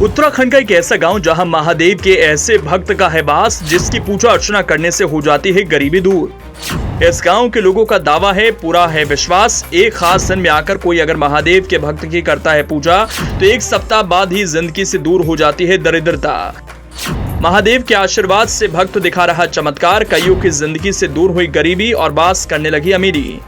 उत्तराखंड का एक ऐसा गांव जहां महादेव के ऐसे भक्त का है वास जिसकी पूजा अर्चना करने से हो जाती है गरीबी दूर। इस गांव के लोगों का दावा है, पूरा है विश्वास, एक खास दिन में आकर कोई अगर महादेव के भक्त की करता है पूजा तो एक सप्ताह बाद ही जिंदगी से दूर हो जाती है दरिद्रता। महादेव के आशीर्वाद से भक्त दिखा रहा चमत्कार, कईयों की जिंदगी से दूर हुई गरीबी और वास करने लगी अमीरी।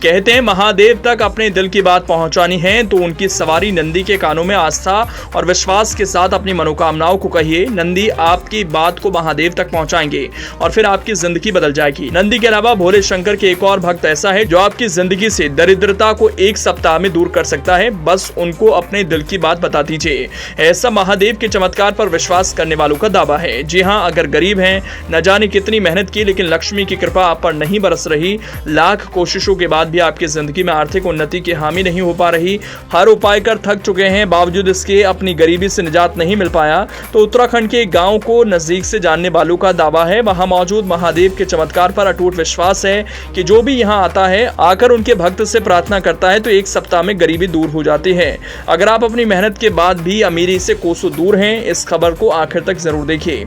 कहते हैं महादेव तक अपने दिल की बात पहुंचानी है तो उनकी सवारी नंदी के कानों में आस्था और विश्वास के साथ अपनी मनोकामनाओं को कहिए। नंदी आपकी बात को महादेव तक पहुंचाएंगे और फिर आपकी जिंदगी बदल जाएगी। नंदी के अलावा भोले शंकर के एक और भक्त ऐसा है जो आपकी जिंदगी से दरिद्रता को एक सप्ताह में दूर कर सकता है। बस उनको अपने दिल की बात बता दीजिए। ऐसा महादेव के चमत्कार पर विश्वास करने वालों का दावा है। जी हाँ, अगर गरीब हैं, न जाने कितनी मेहनत की लेकिन लक्ष्मी की कृपा आप पर नहीं बरस रही, लाख कोशिशों के बाद भी आपकी जिंदगी में आर्थिक उन्नति की हामी नहीं हो पा रही, हर उपाय कर थक चुके हैं, बावजूद इसके अपनी गरीबी से निजात नहीं मिल पाया, तो उत्तराखंड के एक गांव को नजदीक से जानने वालों का दावा है वहां मौजूद महादेव के चमत्कार पर अटूट विश्वास है कि जो भी यहां आता है, आकर उनके भक्त से प्रार्थना करता है तो एक सप्ताह में गरीबी दूर हो जाती है। अगर आप अपनी मेहनत के बाद भी अमीरी से कोसों दूर हैं, इस खबर को आखिर तक जरूर देखिए।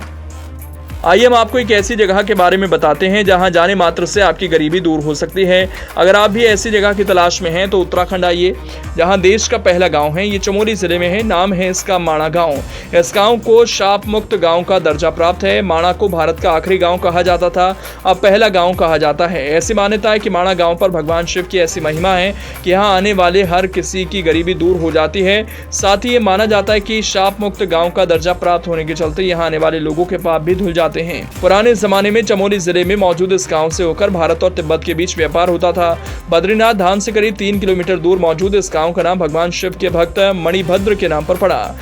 आइए हम आपको एक ऐसी जगह के बारे में बताते हैं जहां जाने मात्र से आपकी गरीबी दूर हो सकती है। अगर आप भी ऐसी जगह की तलाश में हैं तो उत्तराखंड आइए, जहां देश का पहला गांव है। ये चमोली जिले में है, नाम है इसका माणा गांव। इस गांव को शाप मुक्त गांव का दर्जा प्राप्त है। माणा को भारत का आखिरी गांव कहा जाता था, अब पहला गांव कहा जाता है। ऐसी मान्यता है कि माणा गांव पर भगवान शिव की ऐसी महिमा है कि यहाँ आने वाले हर किसी की गरीबी दूर हो जाती है। साथ ही ये माना जाता है कि शाप मुक्त गांव का दर्जा प्राप्त होने के चलते यहाँ आने वाले लोगों के पाप भी धुल जाते हैं। पुराने जमाने में चमोली जिले में मौजूद इस गांव से होकर भारत और तिब्बत के बीच व्यापार होता था। बद्रीनाथ धाम से करीब 3 किलोमीटर दूर मौजूद इस गांव का नाम भगवान शिव के भक्त मणिभद्र के नाम पर पड़ा।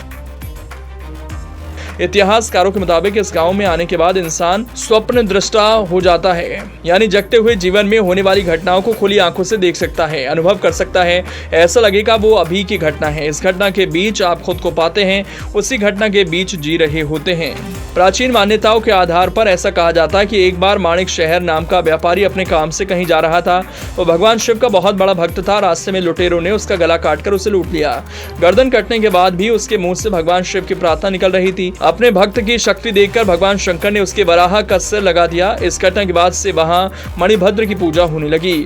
इतिहासकारों के मुताबिक इस गांव में आने के बाद इंसान स्वप्न दृष्टा हो जाता है, यानी जगते हुए जीवन में होने वाली घटनाओं को खुली आंखों से देख सकता है, अनुभव कर सकता है। ऐसा लगेगा वो अभी की घटना है। इस घटना के बीच आप खुद को पाते हैं, उसी घटना के बीच जी रहे होते हैं। प्राचीन मान्यताओं के आधार पर ऐसा कहा जाता है कि एक बार माणिक शहर नाम का व्यापारी अपने काम से कहीं जा रहा था। वो भगवान शिव का बहुत बड़ा भक्त था। रास्ते में लुटेरों ने उसका गला काटकर उसे लूट लिया। गर्दन कटने के बाद भी उसके मुंह से भगवान शिव की प्रार्थना निकल रही थी। अपने भक्त की शक्ति देखकर भगवान शंकर ने उसके वराह का सिर लगा दिया। इस घटना के बाद से वहां मणिभद्र की पूजा होने लगी।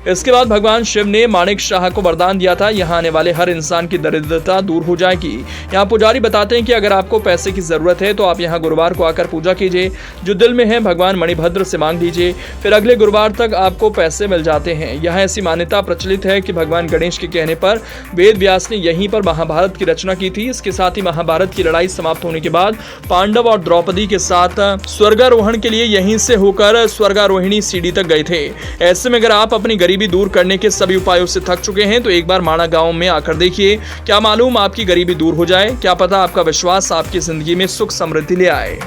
इसके बाद भगवान शिव ने माणिक शाह को वरदान दिया था, यहाँ आने वाले हर इंसान की दरिद्रता दूर हो जाएगी। यहाँ पुजारी बताते हैं कि अगर आपको पैसे की जरूरत है तो आप यहाँ गुरुवार को आकर पूजा कीजिए, जो दिल में है भगवान मणिभद्र से मांग दीजिए, फिर अगले गुरुवार तक आपको पैसे मिल जाते हैं। यहाँ ऐसी मान्यता प्रचलित है कि भगवान गणेश के कहने पर वेद व्यास ने यहीं पर महाभारत की रचना की थी। इसके साथ ही महाभारत की लड़ाई समाप्त होने के बाद पांडव और द्रौपदी के साथ स्वर्गारोहण के लिए यहीं से होकर स्वर्गारोहिणी सीढ़ी तक गए थे। ऐसे में अगर आप अपनी गरीबी दूर करने के सभी उपायों से थक चुके हैं तो एक बार माणा गांव में आकर देखिए, क्या मालूम आपकी गरीबी दूर हो जाए। क्या पता आपका विश्वास आपकी जिंदगी में सुख समृद्धि ले आए।